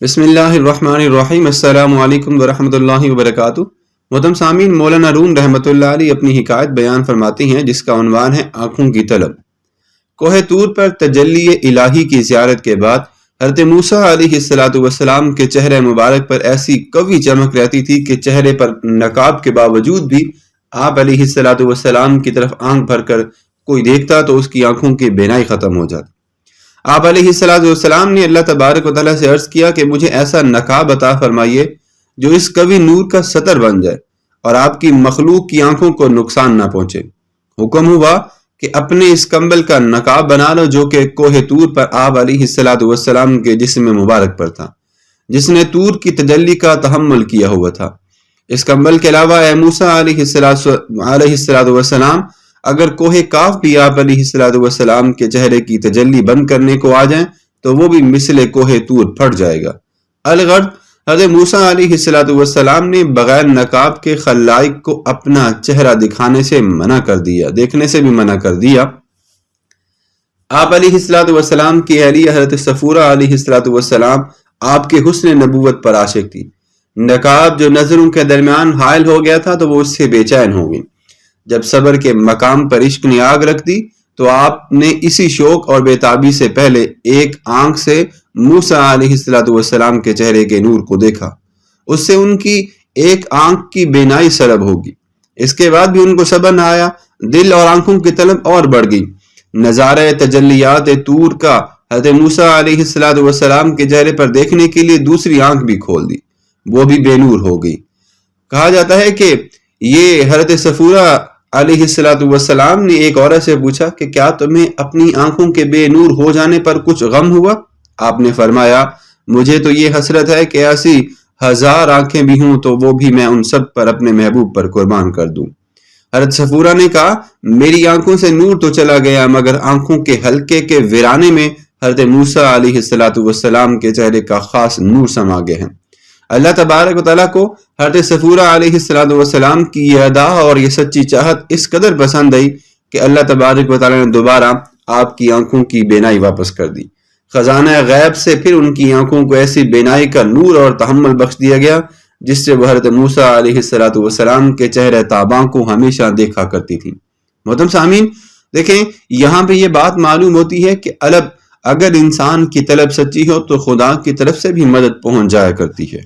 بسم اللہ الرحمن الرحیم۔ السلام علیکم ورحمۃ اللہ وبرکاتہ۔ محترم سامعین، مولانا روم رحمۃ اللہ علیہ اپنی حکایت بیان فرماتے ہیں جس کا عنوان ہے آنکھوں کی طلب۔ کوہ طور پر تجلی الہی کی زیارت کے بعد حضرت موسیٰ علیہ السلام کے چہرے مبارک پر ایسی قوی چمک رہتی تھی کہ چہرے پر نقاب کے باوجود بھی آپ علیہ السلام کی طرف آنکھ بھر کر کوئی دیکھتا تو اس کی آنکھوں کی بینائی ختم ہو جاتی۔ آپ علیہ السلام نے اللہ تبارک و تعالیٰ سے عرض کیا کہ مجھے ایسا نقاب عطا فرمائیے جو اس قوی نور کا سطر بن جائے اور آپ کی مخلوق کی آنکھوں کو نقصان نہ پہنچے۔ حکم ہوا کہ اپنے اس کمبل کا نقاب بنا لو جو کہ کوہ طور پر آپ علیہ السلام کے جسم مبارک پر تھا، جس نے طور کی تجلی کا تحمل کیا ہوا تھا۔ اس کمبل کے علاوہ اے موسیٰ علیہ السلام، اگر کوہ کاف بھی آپ علیہ السلام کے چہرے کی تجلی بند کرنے کو آ جائیں تو وہ بھی مثل کوہ طور پھٹ جائے گا۔ الغرض حضرت موسیٰ علیہ السلام نے بغیر نقاب کے خلائق کو اپنا چہرہ دکھانے سے منع کر دیا، دیکھنے سے بھی منع کر دیا۔ آپ علیہ السلام کی اہلیہ حضرت صفورہ علیہ السلام آپ کے حسن نبوت پر عاشق تھی۔ نقاب جو نظروں کے درمیان حائل ہو گیا تھا تو وہ اس سے بے چین ہو گئی۔ جب صبر کے مقام پر عشق نے آگ رکھ دی تو آپ نے اسی شوق اور بےتابی سے پہلے ایک آنکھ سے موسیٰ علیہ السلام کے چہرے کے نور کو دیکھا، اس سے ان کی ایک آنکھ کی بینائی سلب ہوگی۔ اس کے بعد بھی ان کو صبر نہ آیا، دل اور آنکھوں کی طلب اور بڑھ گئی۔ نظارہ تجلیات طور کا حضرت موسیٰ علیہ السلام کے چہرے پر دیکھنے کے لیے دوسری آنکھ بھی کھول دی، وہ بھی بے نور ہو گئی۔ کہا جاتا ہے کہ یہ حضرت صفورہ علیہ السلام نے ایک عورت سے پوچھا کہ کیا تمہیں اپنی آنکھوں کے بے نور ہو جانے پر کچھ غم ہوا؟ آپ نے فرمایا مجھے تو یہ حسرت ہے کہ ایسی 1000 آنکھیں بھی ہوں تو وہ بھی میں ان سب پر اپنے محبوب پر قربان کر دوں۔ حضرت صفورہ نے کہا میری آنکھوں سے نور تو چلا گیا مگر آنکھوں کے حلقے کے ویرانے میں حضرت موسیٰ علیہ السلام کے چہرے کا خاص نور سما گئے ہیں۔ اللہ تبارک و تعالیٰ کو حضرت صفورہ علیہ السلام کی یہ ادا اور یہ سچی چاہت اس قدر پسند آئی کہ اللہ تبارک و تعالیٰ نے دوبارہ آپ کی آنکھوں کی بینائی واپس کر دی۔ خزانہ غیب سے پھر ان کی آنکھوں کو ایسی بینائی کا نور اور تحمل بخش دیا گیا جس سے وہ حضرت موسیٰ علیہ السلام کے چہرے تاباں کو ہمیشہ دیکھا کرتی تھی۔ محترم سامعین، دیکھیں یہاں پہ یہ بات معلوم ہوتی ہے کہ اگر انسان کی طلب سچی ہو تو خدا کی طرف سے بھی مدد پہنچ جایا کرتی ہے۔